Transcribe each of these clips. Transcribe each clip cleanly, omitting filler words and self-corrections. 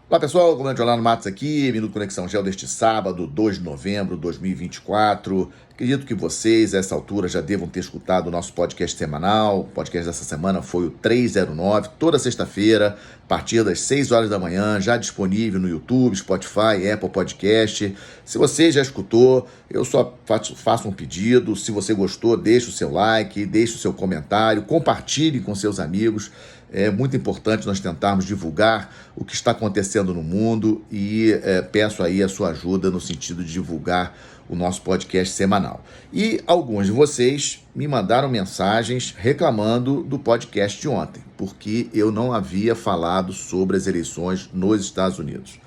Olá pessoal, comandante Orlando Matos aqui, Minuto Conexão Gel deste sábado, 2 de novembro de 2024. Acredito que vocês, a essa altura, já devam ter escutado o nosso podcast semanal. O podcast dessa semana foi o 309, toda sexta-feira, a partir das 6 horas da manhã, já disponível no YouTube, Spotify, Apple Podcast. Se você já escutou, eu só faço um pedido. Se você gostou, deixe o seu like, deixe o seu comentário, compartilhe com seus amigos. É muito importante nós tentarmos divulgar o que está acontecendo no mundo e peço aí a sua ajuda no sentido de divulgar o nosso podcast semanal. E alguns de vocês me mandaram mensagens reclamando do podcast de ontem, porque eu não havia falado sobre as eleições nos Estados Unidos.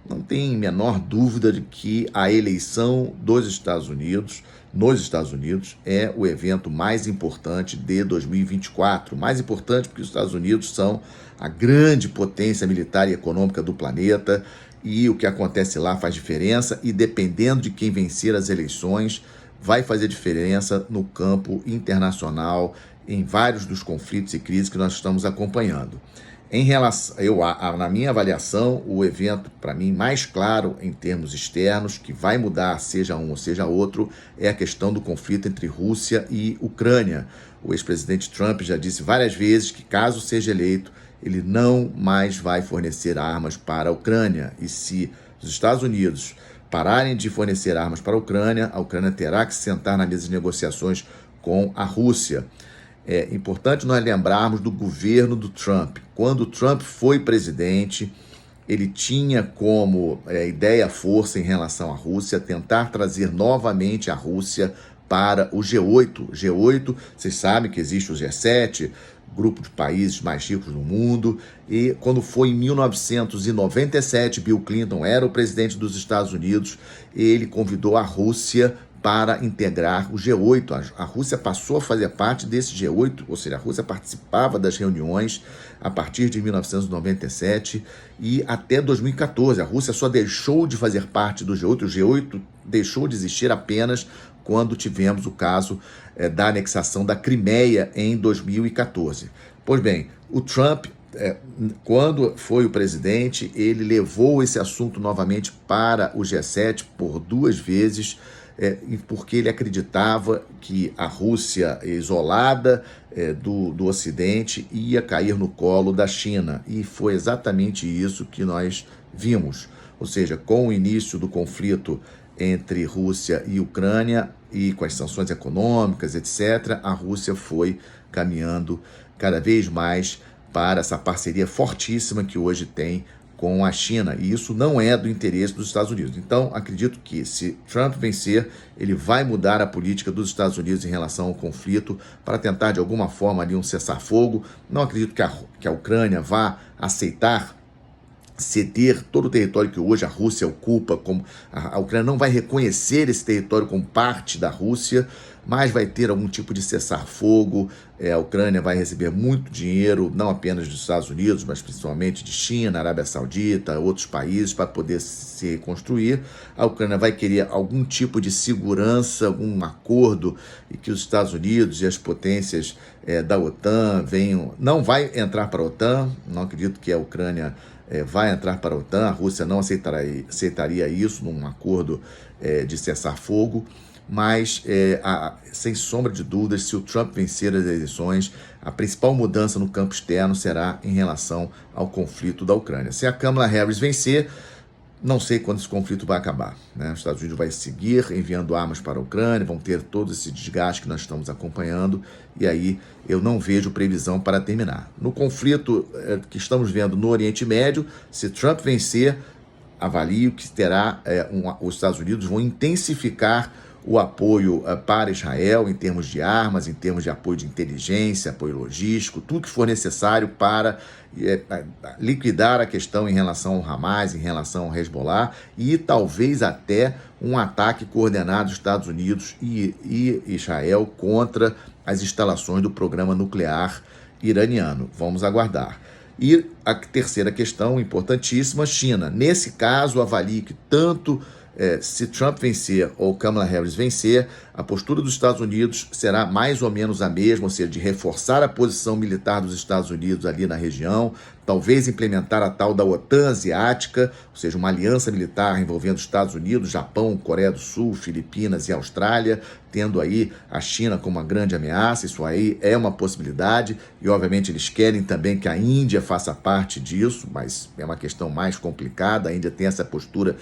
Não tem menor dúvida de que a eleição nos Estados Unidos é o evento mais importante de 2024. Mais importante porque os Estados Unidos são a grande potência militar e econômica do planeta e o que acontece lá faz diferença e dependendo de quem vencer as eleições vai fazer diferença no campo internacional em vários dos conflitos e crises que nós estamos acompanhando. Em relação, na minha avaliação, o evento, para mim, mais claro em termos externos, que vai mudar, seja um ou seja outro, é a questão do conflito entre Rússia e Ucrânia. O ex-presidente Trump já disse várias vezes que, caso seja eleito, ele não mais vai fornecer armas para a Ucrânia. E se os Estados Unidos pararem de fornecer armas para a Ucrânia terá que sentar na mesa de negociações com a Rússia. É importante nós lembrarmos do governo do Trump. Quando o Trump foi presidente, ele tinha como ideia força em relação à Rússia tentar trazer novamente a Rússia para o G8. O G8, vocês sabem que existe o G7, grupo de países mais ricos do mundo, e quando foi em 1997, Bill Clinton era o presidente dos Estados Unidos, ele convidou a Rússia para integrar o G8. A Rússia passou a fazer parte desse G8, ou seja, a Rússia participava das reuniões a partir de 1997 e até 2014. A Rússia só deixou de fazer parte do G8, o G8 deixou de existir apenas quando tivemos o caso da anexação da Crimeia em 2014. Pois bem, o Trump, quando foi o presidente, ele levou esse assunto novamente para o G7 por 2 vezes, porque ele acreditava que a Rússia, isolada do Ocidente, ia cair no colo da China. E foi exatamente isso que nós vimos. Ou seja, com o início do conflito entre Rússia e Ucrânia e com as sanções econômicas, etc., a Rússia foi caminhando cada vez mais para essa parceria fortíssima que hoje tem com a China, e isso não é do interesse dos Estados Unidos. Então, acredito que se Trump vencer, ele vai mudar a política dos Estados Unidos em relação ao conflito para tentar, de alguma forma, ali um cessar-fogo. Não acredito que a Ucrânia vá aceitar ceder todo o território que hoje a Rússia ocupa, como a Ucrânia não vai reconhecer esse território como parte da Rússia, mas vai ter algum tipo de cessar-fogo. A Ucrânia vai receber muito dinheiro, não apenas dos Estados Unidos, mas principalmente de China, Arábia Saudita, outros países, para poder se reconstruir. A Ucrânia vai querer algum tipo de segurança, algum acordo em que os Estados Unidos e as potências da OTAN venham. Não vai entrar para a OTAN, não acredito que a Ucrânia vai entrar para a OTAN, a Rússia não aceitaria isso num acordo de cessar-fogo, mas sem sombra de dúvidas, se o Trump vencer as eleições, a principal mudança no campo externo será em relação ao conflito da Ucrânia. Se a Kamala Harris vencer, não sei quando esse conflito vai acabar, né? Os Estados Unidos vai seguir enviando armas para a Ucrânia, vão ter todo esse desgaste que nós estamos acompanhando, e aí eu não vejo previsão para terminar. No conflito que estamos vendo no Oriente Médio, se Trump vencer, avalio que terá os Estados Unidos vão intensificar o apoio para Israel em termos de armas, em termos de apoio de inteligência, apoio logístico, tudo que for necessário para liquidar a questão em relação ao Hamas, em relação ao Hezbollah e talvez até um ataque coordenado dos Estados Unidos e Israel contra as instalações do programa nuclear iraniano. Vamos aguardar. E a terceira questão, importantíssima, China. Nesse caso, avalio que tanto se Trump vencer ou Kamala Harris vencer, a postura dos Estados Unidos será mais ou menos a mesma, ou seja, de reforçar a posição militar dos Estados Unidos ali na região, talvez implementar a tal da OTAN asiática, ou seja, uma aliança militar envolvendo Estados Unidos, Japão, Coreia do Sul, Filipinas e Austrália, tendo aí a China como uma grande ameaça. Isso aí é uma possibilidade e, obviamente, eles querem também que a Índia faça parte disso, mas é uma questão mais complicada. A Índia tem essa postura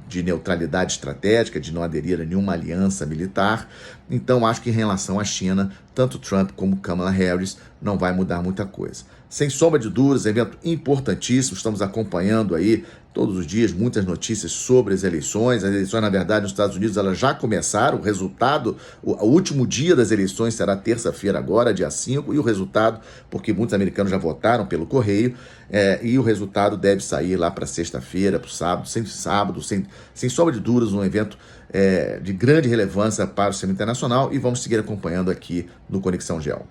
de neutralidade estratégica, de não aderir a nenhuma aliança militar. Então, acho que em relação à China, tanto Trump como Kamala Harris não vai mudar muita coisa. Sem sombra de dúvidas, evento importantíssimo, estamos acompanhando aí todos os dias muitas notícias sobre as eleições. As eleições, na verdade, nos Estados Unidos, elas já começaram. O resultado, o último dia das eleições será terça-feira agora, dia 5, e o resultado, porque muitos americanos já votaram pelo correio, e o resultado deve sair lá para sexta-feira, para o sábado, sem sombra de dúvidas, um evento de grande relevância para o sistema internacional, e vamos seguir acompanhando aqui no Conexão Geo.